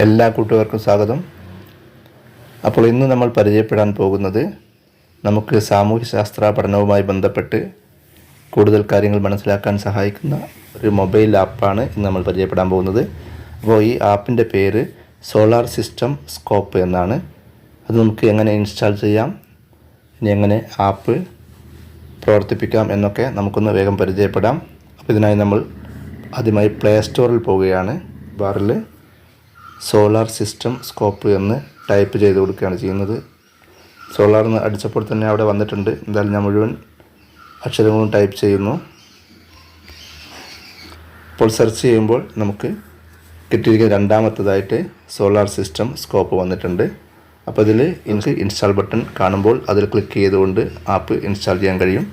എല്ലാ കൂട്ടുകാർക്കും സ്വാഗതം. അപ്പോൾ ഇന്ന് നമ്മൾ പരിചയപ്പെടാൻ പോകുന്നത് നമുക്ക് സാമൂഹ്യശാസ്ത്ര പഠനവുമായി ബന്ധപ്പെട്ട് കൂടുതൽ കാര്യങ്ങൾ മനസ്സിലാക്കാൻ സഹായിക്കുന്ന ഒരു മൊബൈൽ ആപ്പാണ് ഇന്ന് നമ്മൾ പരിചയപ്പെടാൻ പോകുന്നത്. അപ്പോൾ ഈ ആപ്പിൻ്റെ പേര് സോളാർ സിസ്റ്റം സ്കോപ്പ് എന്നാണ്. അത് നമുക്ക് എങ്ങനെ ഇൻസ്റ്റാൾ ചെയ്യാം, ഇനി എങ്ങനെ ആപ്പ് പ്രവർത്തിപ്പിക്കാം എന്നൊക്കെ നമുക്കൊന്ന് വേഗം പരിചയപ്പെടാം. അപ്പോൾ ഇതിനായി നമ്മൾ ആദ്യമായി പ്ലേ സ്റ്റോറിൽ പോവുകയാണ്. ബാറിൽ സോളാർ സിസ്റ്റം സ്കോപ്പ് എന്ന് ടൈപ്പ് ചെയ്ത് കൊടുക്കുകയാണ് ചെയ്യുന്നത്. സോളാർ എന്ന് അടിച്ചപ്പോൾ തന്നെ അവിടെ വന്നിട്ടുണ്ട്. എന്തായാലും ഞാൻ മുഴുവൻ അക്ഷരങ്ങളും ടൈപ്പ് ചെയ്യുന്നു. അപ്പോൾ സെർച്ച് ചെയ്യുമ്പോൾ നമുക്ക് കിട്ടിയിരിക്കുന്ന രണ്ടാമത്തേതായിട്ട് സോളാർ സിസ്റ്റം സ്കോപ്പ് വന്നിട്ടുണ്ട്. അപ്പോൾ ഇതിൽ എനിക്ക് ഇൻസ്റ്റാൾ ബട്ടൺ കാണുമ്പോൾ അതിൽ ക്ലിക്ക് ചെയ്തുകൊണ്ട് ആപ്പ് ഇൻസ്റ്റാൾ ചെയ്യാൻ കഴിയും.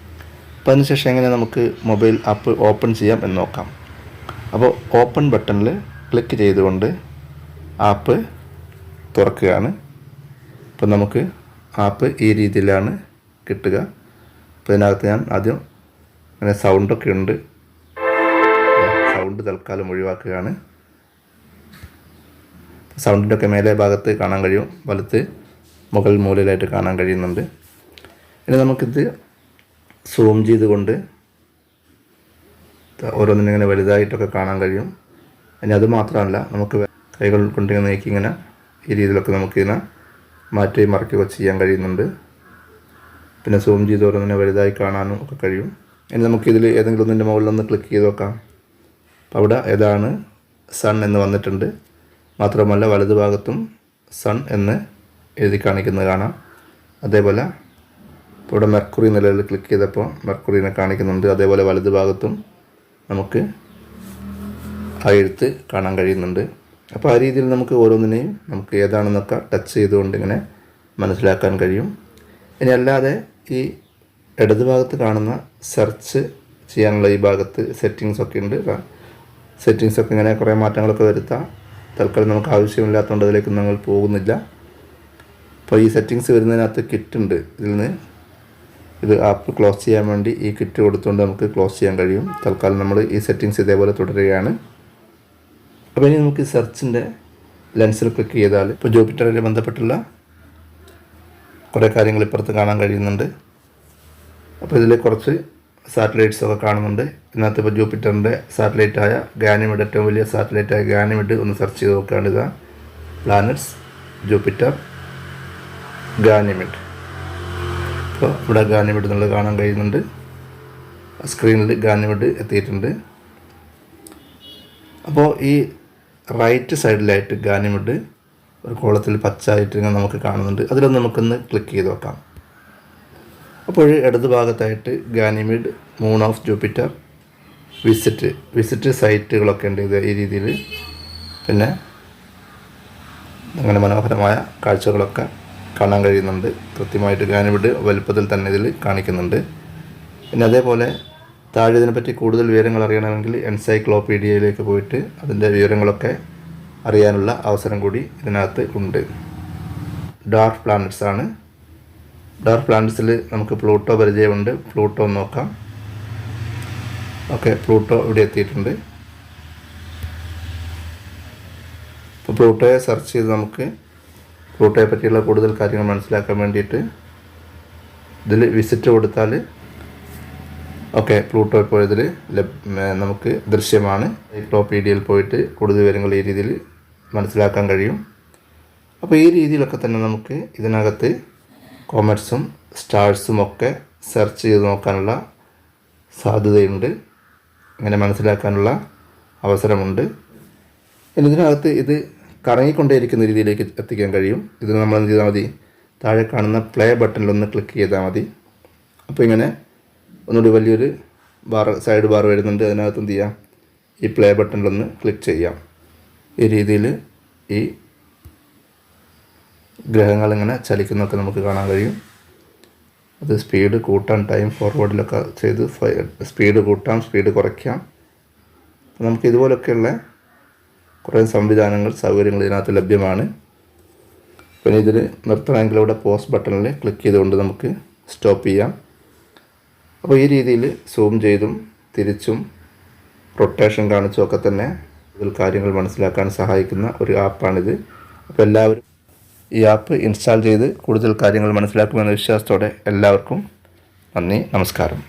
അപ്പോൾ അതിനുശേഷം എങ്ങനെ നമുക്ക് മൊബൈൽ ആപ്പ് ഓപ്പൺ ചെയ്യാം എന്ന് നോക്കാം. അപ്പോൾ ഓപ്പൺ ബട്ടണിൽ ക്ലിക്ക് ചെയ്തുകൊണ്ട് ആപ്പ് തുറക്കുകയാണ്. അപ്പോൾ നമുക്ക് ആപ്പ് ഈ രീതിയിലാണ് കിട്ടുക. അപ്പോൾ ഇതിനകത്ത് ഞാൻ ആദ്യം അങ്ങനെ സൗണ്ടൊക്കെ ഉണ്ട്. സൗണ്ട് തൽക്കാലം ഒഴിവാക്കുകയാണ്. സൗണ്ടിൻ്റെ ഒക്കെ മേലെ ഭാഗത്ത് കാണാൻ കഴിയും, വലത്ത് മുകൾ മൂലയിലായിട്ട് കാണാൻ കഴിയുന്നുണ്ട്. ഇനി നമുക്കിത് സൂം ചെയ്തുകൊണ്ട് ഓരോന്നിനിങ്ങനെ വലുതായിട്ടൊക്കെ കാണാൻ കഴിയും. ഇനി അത് മാത്രമല്ല, നമുക്ക് കൈകൾ കൊണ്ട് നീക്കി ഇങ്ങനെ ഈ രീതിയിലൊക്കെ നമുക്കിതിനെ മാറ്റി മറക്കുകയൊക്കെ ചെയ്യാൻ കഴിയുന്നുണ്ട്. പിന്നെ സൂം ചെയ്ത് ഓരോന്നിനെ വലുതായി കാണാനും ഒക്കെ കഴിയും. ഇനി നമുക്കിതിൽ ഏതെങ്കിലും ഒന്നിൻ്റെ മുകളിലൊന്ന് ക്ലിക്ക് ചെയ്ത് നോക്കാം. അപ്പോൾ അവിടെ ഏതാണ് സൺ എന്ന് വന്നിട്ടുണ്ട്. മാത്രമല്ല വലതു ഭാഗത്തും സൺ എന്ന് എഴുതി കാണിക്കുന്നത് കാണാം. അതേപോലെ ഇപ്പോൾ ഇവിടെ മെർക്കുറി നിലയിൽ ക്ലിക്ക് ചെയ്തപ്പോൾ മെർക്കുറിനെ കാണിക്കുന്നുണ്ട്. അതേപോലെ വലതു ഭാഗത്തും നമുക്ക് ആ എഴുത്ത് കാണാൻ കഴിയുന്നുണ്ട്. അപ്പോൾ ആ രീതിയിൽ നമുക്ക് ഓരോന്നിനെയും നമുക്ക് ഏതാണെന്നൊക്കെ ടച്ച് ചെയ്തുകൊണ്ട് ഇങ്ങനെ മനസ്സിലാക്കാൻ കഴിയും. ഇനി അല്ലാതെ ഈ ഇടത് ഭാഗത്ത് കാണുന്ന സെർച്ച് ചെയ്യാനുള്ള ഈ ഭാഗത്ത് സെറ്റിങ്സൊക്കെ ഉണ്ട്. സെറ്റിങ്സൊക്കെ ഇങ്ങനെ കുറേ മാറ്റങ്ങളൊക്കെ വരുത്താം. തൽക്കാലം നമുക്ക് ആവശ്യമില്ലാത്തതുകൊണ്ട് അതിലേക്ക് നമ്മൾ പോകുന്നില്ല. അപ്പോൾ ഈ സെറ്റിങ്സ് വരുന്നതിനകത്ത് കിറ്റ് ഉണ്ട്. ഇതിൽ നിന്ന് ഇത് ആപ്പ് ക്ലോസ് ചെയ്യാൻ വേണ്ടി ഈ കിറ്റ് കൊടുത്തുകൊണ്ട് നമുക്ക് ക്ലോസ് ചെയ്യാൻ കഴിയും. തൽക്കാലം നമ്മൾ ഈ സെറ്റിങ്സ് ഇതേപോലെ തുടരുകയാണ്. അപ്പോൾ ഇനി നമുക്ക് സെർച്ചിൻ്റെ ലെൻസിൽ ക്ലിക്ക് ചെയ്താൽ ഇപ്പോൾ ജൂപ്പിറ്ററുമായി ബന്ധപ്പെട്ടുള്ള കുറേ കാര്യങ്ങൾ ഇപ്പുറത്ത് കാണാൻ കഴിയുന്നുണ്ട്. അപ്പോൾ ഇതിൽ കുറച്ച് സാറ്റലൈറ്റ്സൊക്കെ കാണുന്നുണ്ട്. ഇതിനകത്ത് ഇപ്പോൾ ജൂപ്പിറ്ററിൻ്റെ സാറ്റലൈറ്റായ ഗാനിമിഡ്, ഏറ്റവും വലിയ സാറ്റലൈറ്റായ ഗാനിമിഡ് ഒന്ന് സെർച്ച് ചെയ്ത് നോക്കുകയാണ്. ഇതാ പ്ലാനറ്റ്സ് ജൂപ്പിറ്റർ ഗാനിമിഡ്. അപ്പോൾ ഇവിടെ ഗാനിമിഡ് എന്നുള്ളത് കാണാൻ കഴിയുന്നുണ്ട്. സ്ക്രീനിൽ ഗാനിമിഡ് എത്തിയിട്ടുണ്ട്. അപ്പോൾ ഈ റൈറ്റ് സൈഡിലായിട്ട് ഗാനിമിഡ് ഒരു കോളത്തിൽ പച്ചായിട്ട് ഇങ്ങനെ നമുക്ക് കാണുന്നുണ്ട്. അതിലൊന്ന് നമുക്കൊന്ന് ക്ലിക്ക് ചെയ്ത് നോക്കാം. അപ്പോൾ ഇടത് ഭാഗത്തായിട്ട് Ganymede, moon of Jupiter, visit സൈറ്റുകളൊക്കെ ഉണ്ട്. ഇത് ഈ രീതിയിൽ പിന്നെ അങ്ങനെ മനോഹരമായ കാഴ്ചകളൊക്കെ കാണാൻ കഴിയുന്നുണ്ട്. കൃത്യമായിട്ട് ഗാനിമിഡ് വലുപ്പത്തിൽ തന്നെ ഇതിൽ കാണിക്കുന്നുണ്ട്. പിന്നെ അതേപോലെ താഴെ ഇതിനെപ്പറ്റി കൂടുതൽ വിവരങ്ങൾ അറിയണമെങ്കിൽ എൻസൈക്ലോപീഡിയയിലേക്ക് പോയിട്ട് അതിൻ്റെ വിവരങ്ങളൊക്കെ അറിയാനുള്ള അവസരം കൂടി ഇതിനകത്ത് ഉണ്ട്. ഡാർക്ക് പ്ലാനറ്റ്സ് ആണ്. ഡാർക്ക് പ്ലാനറ്റ്സിൽ നമുക്ക് പ്ലൂട്ടോ പരിചയമുണ്ട്. പ്ലൂട്ടോ നോക്കാം. ഓക്കെ, പ്ലൂട്ടോ ഇവിടെ എത്തിയിട്ടുണ്ട്. ഇപ്പോൾ പ്ലൂട്ടോയെ സെർച്ച് ചെയ്ത് നമുക്ക് പ്ലൂട്ടോയെ പറ്റിയുള്ള കൂടുതൽ കാര്യങ്ങൾ മനസ്സിലാക്കാൻ വേണ്ടിയിട്ട് ഇതിൽ വിസിറ്റ് കൊടുത്താൽ ഓക്കെ, പ്ലൂട്ടോ ഇപ്പോൾ ഇതിൽ നമുക്ക് ദൃശ്യമാണ്. എൻസൈക്ലോപീഡിയയിൽ പോയിട്ട് കൂടുതൽ വിവരങ്ങൾ ഈ രീതിയിൽ മനസ്സിലാക്കാൻ കഴിയും. അപ്പോൾ ഈ രീതിയിലൊക്കെ തന്നെ നമുക്ക് ഇതിനകത്ത് കോമറ്റ്സും സ്റ്റാർസും ഒക്കെ സെർച്ച് ചെയ്ത് നോക്കാനുള്ള സാധ്യതയുണ്ട്. അങ്ങനെ മനസ്സിലാക്കാനുള്ള അവസരമുണ്ട്. ഇതിനകത്ത് ഇത് കറങ്ങിക്കൊണ്ടേയിരിക്കുന്ന രീതിയിലേക്ക് എത്തിക്കാൻ കഴിയും. ഇതിന് നമ്മൾ എന്ത് ചെയ്താൽ മതി, താഴെ കാണുന്ന പ്ലേ ബട്ടണിലൊന്ന് ക്ലിക്ക് ചെയ്താൽ മതി. അപ്പോൾ ഇങ്ങനെ ഒന്നുകൂടി വലിയൊരു സൈഡ് ബാർ വരുന്നുണ്ട്. അതിനകത്ത് എന്ത് ചെയ്യാം, ഈ പ്ലേ ബട്ടണിലൊന്ന് ക്ലിക്ക് ചെയ്യാം. ഈ രീതിയിൽ ഈ ഗ്രഹങ്ങളിങ്ങനെ ചലിക്കുന്നതൊക്കെ നമുക്ക് കാണാൻ കഴിയും. അത് സ്പീഡ് കൂട്ടാൻ, ടൈം ഫോർവേഡിലൊക്കെ ചെയ്ത് സ്പീഡ് കൂട്ടാം, സ്പീഡ് കുറയ്ക്കാം. നമുക്ക് ഇതുപോലൊക്കെയുള്ള കുറേ സംവിധാനങ്ങൾ, സൗകര്യങ്ങൾ ഇതിനകത്ത് ലഭ്യമാണ്. പിന്നെ ഇതിൽ നിർത്തണമെങ്കിൽ ഇവിടെ പോസ് ബട്ടണിൽ ക്ലിക്ക് ചെയ്തുകൊണ്ട് നമുക്ക് സ്റ്റോപ്പ് ചെയ്യാം. അപ്പോൾ ഈ രീതിയിൽ സൂം ചെയ്തും തിരിച്ചും റൊട്ടേഷൻ കാണിച്ചും ഒക്കെ തന്നെ കൂടുതൽ കാര്യങ്ങൾ മനസ്സിലാക്കാൻ സഹായിക്കുന്ന ഒരു ആപ്പാണിത്. അപ്പോൾ എല്ലാവരും ഈ ആപ്പ് ഇൻസ്റ്റാൾ ചെയ്ത് കൂടുതൽ കാര്യങ്ങൾ മനസ്സിലാക്കുമെന്ന വിശ്വാസത്തോടെ എല്ലാവർക്കും നന്ദി, നമസ്കാരം.